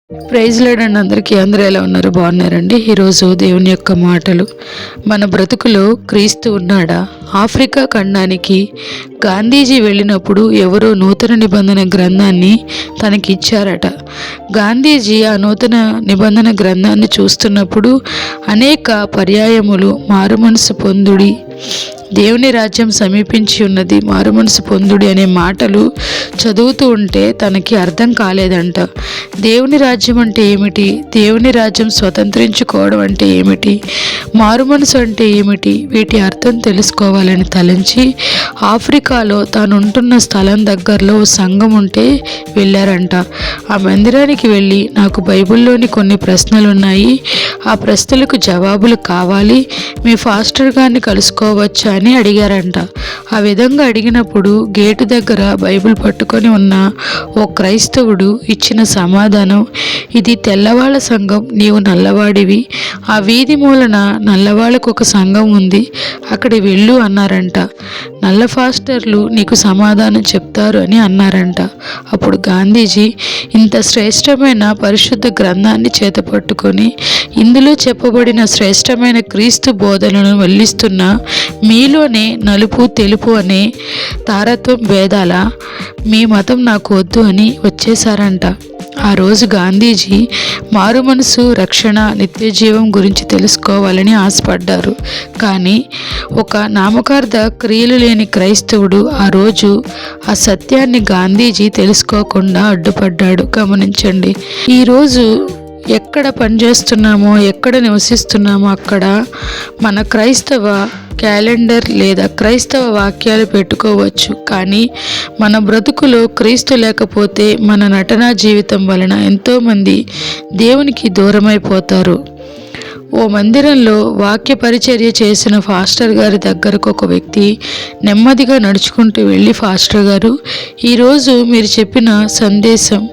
Praise lord అండి. అందరూ ఎలా ఉన్నారు? బాగున్నారండి. ఈరోజు దేవుని యొక్క మాటలు. మన బ్రతుకులో క్రీస్తు ఉన్నాడా? ఆఫ్రికా ఖండానికి గాంధీజీ వెళ్ళినప్పుడు ఎవరో నూతన నిబంధన గ్రంథాన్ని తనకి ఇచ్చారట. గాంధీజీ ఆ నూతన నిబంధన గ్రంథాన్ని చూస్తున్నప్పుడు అనేక పర్యాయములు మారుమనసు పొందుడి, దేవుని రాజ్యం సమీపించి ఉన్నది, మారుమనసు పొందుడి అనే మాటలు చదువుతూ ఉంటే తనకి అర్థం కాలేదంట. దేవుని రాజ్యం అంటే ఏమిటి? దేవుని రాజ్యం స్వతంత్రించుకోవడం అంటే ఏమిటి? మారుమనసు అంటే ఏమిటి? వీటి అర్థం తెలుసుకోవాలని తలంచి ఆఫ్రికాలో తాను ఉంటున్న స్థలం దగ్గరలో సంఘం ఉంటే వెళ్ళారంట. ఆ మందిరానికి వెళ్ళి, నాకు బైబిల్లోని కొన్ని ప్రశ్నలు ఉన్నాయి, ఆ ప్రశ్నలకు జవాబులు కావాలి, మీ ఫాస్టర్ గారిని కలుసుకోవచ్చా అని అడిగారంట. ఆ విధంగా అడిగినప్పుడు గేటు దగ్గర బైబిల్ పట్టుకొని ఉన్న ఓ క్రైస్తవుడు ఇచ్చిన సమాధానం, ఇది తెల్లవాళ్ళ సంఘం, నీవు నల్లవాడివి, ఆ వీధి మూలన నల్లవాళ్ళకు ఒక సంఘం ఉంది, అక్కడి వెళ్ళు అన్నారంట. నల్ల ఫాస్టర్లు నీకు సమాధానం చెప్తారు అని అన్నారంట. అప్పుడు గాంధీజీ ఇంత శ్రేష్టమైన పరిశుద్ధ గ్రంథాన్ని చేతపట్టుకొని ఇందులో చెప్పబడిన శ్రేష్టమైన క్రీస్తు బోధనలను వెల్లిస్తున్న మీలోనే నలుపు తెలుపు అనే తారత్వం భేదాల మీ మతం నాకు వద్దు అని వచ్చేసారంట. ఆ రోజు గాంధీజీ మారు మనసు, రక్షణ, నిత్యజీవం గురించి తెలుసుకోవాలని ఆశపడ్డారు. కానీ ఒక నామకార్థ క్రియలు లేని క్రైస్తవుడు ఆ రోజు ఆ సత్యాన్ని గాంధీజీ తెలుసుకోకుండా అడ్డుపడ్డాడు. గమనించండి. ఈరోజు ఎక్కడ పనిచేస్తున్నామో, ఎక్కడ నివసిస్తున్నామో అక్కడ మన క్రైస్తవ క్యాలెండర్ లేదా క్రైస్తవ వాక్యాలు పెట్టుకోవచ్చు. కానీ మన బ్రతుకులో క్రీస్తు లేకపోతే మన నటనా జీవితం వలన ఎంతోమంది దేవునికి దూరమైపోతారు. ఓ మందిరంలో వాక్య పరిచర్య చేసిన ఫాస్టర్ గారి దగ్గరకు ఒక వ్యక్తి నెమ్మదిగా నడుచుకుంటూ వెళ్ళి, ఫాస్టర్ గారు, ఈరోజు మీరు చెప్పిన సందేశం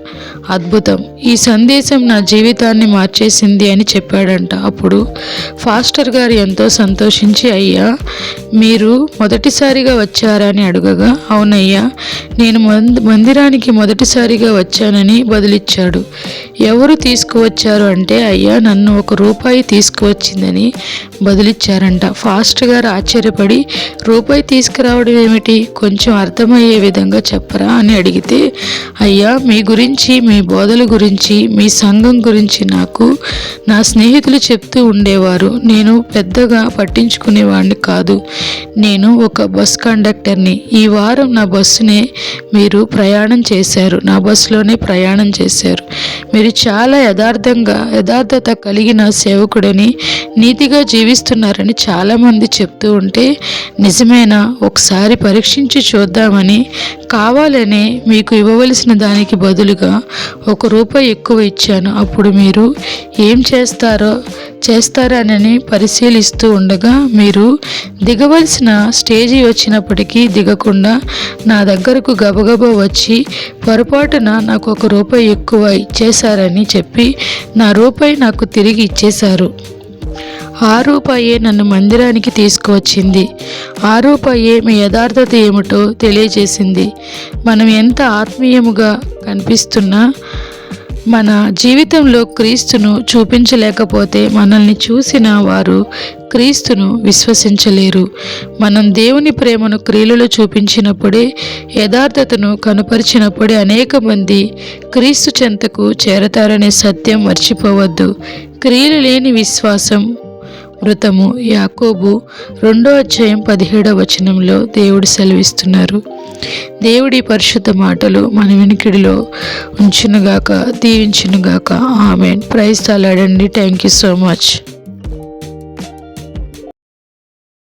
అద్భుతం, ఈ సందేశం నా జీవితాన్ని మార్చేసింది అని చెప్పాడంట. అప్పుడు ఫాస్టర్ గారు ఎంతో సంతోషించి, అయ్యా మీరు మొదటిసారిగా వచ్చారా అని అడగగా, అవునయ్యా నేను మందిరానికి మొదటిసారిగా వచ్చానని బదులిచ్చాడు. ఎవరు తీసుకువచ్చారు అంటే, అయ్యా నన్ను ₹1 తీసుకువచ్చిందని బదులిచ్చారంట. ఫాస్టర్ గారు ఆశ్చర్యపడి, ₹1 తీసుకురావడం ఏమిటి, కొంచెం అర్థమయ్యే విధంగా చెప్పరా అని అడిగితే, అయ్యా మీ గురించి, మీ బోధల గురించి, మీ సంఘం గురించి నాకు నా స్నేహితులు చెప్తూ ఉండేవారు. నేను పెద్దగా పట్టించుకునేవాడిని కాదు. నేను ఒక బస్ కండక్టర్ని. ఈ వారం నా బస్సునే మీరు ప్రయాణం చేశారు, నా బస్సులోనే ప్రయాణం చేశారు. మీరు చాలా యథార్థత కలిగిన సేవకుడని, నీతిగా జీవిస్తున్నారని చాలామంది చెప్తూ ఉంటే, నిజమేనా, ఒకసారి పరీక్షించి చూద్దామని కావాలనే మీకు ఇవ్వవలసిన దానికి బదులుగా ₹1 ఎక్కువ ఇచ్చాను. అప్పుడు మీరు ఏం చేస్తారని పరిశీలిస్తూ ఉండగా, మీరు దిగవలసిన స్టేజీ వచ్చినప్పటికీ దిగకుండా నా దగ్గరకు గబగబా వచ్చి పొరపాటున నాకు ₹1 ఎక్కువ ఇచ్చేశారని చెప్పి నా ₹1 నాకు తిరిగి ఇచ్చేశారు. ₹6 నన్ను మందిరానికి తీసుకువచ్చింది. ₹6 మీ యథార్థత ఏమిటో తెలియజేసింది. మనం ఎంత ఆత్మీయముగా కనిపిస్తున్నా మన జీవితంలో క్రీస్తును చూపించలేకపోతే మనల్ని చూసిన వారు క్రీస్తును విశ్వసించలేరు. మనం దేవుని ప్రేమను క్రియలలో చూపించినప్పుడే, యథార్థతను కనపరిచినప్పుడే అనేక మంది క్రీస్తు చెంతకు చేరతారనే సత్యం మర్చిపోవద్దు. క్రియలు లేని విశ్వాసం మృతము. యాకోబు 2:17 దేవుడు సెలవిస్తున్నారు. దేవుడి పరిశుద్ధ మాటలు మన వినికిడిలో ఉంచునుగాక, దీవించునుగాక. ఆమేన్. ప్రైజ్ ది లార్డ్ అండి. Thank you so much.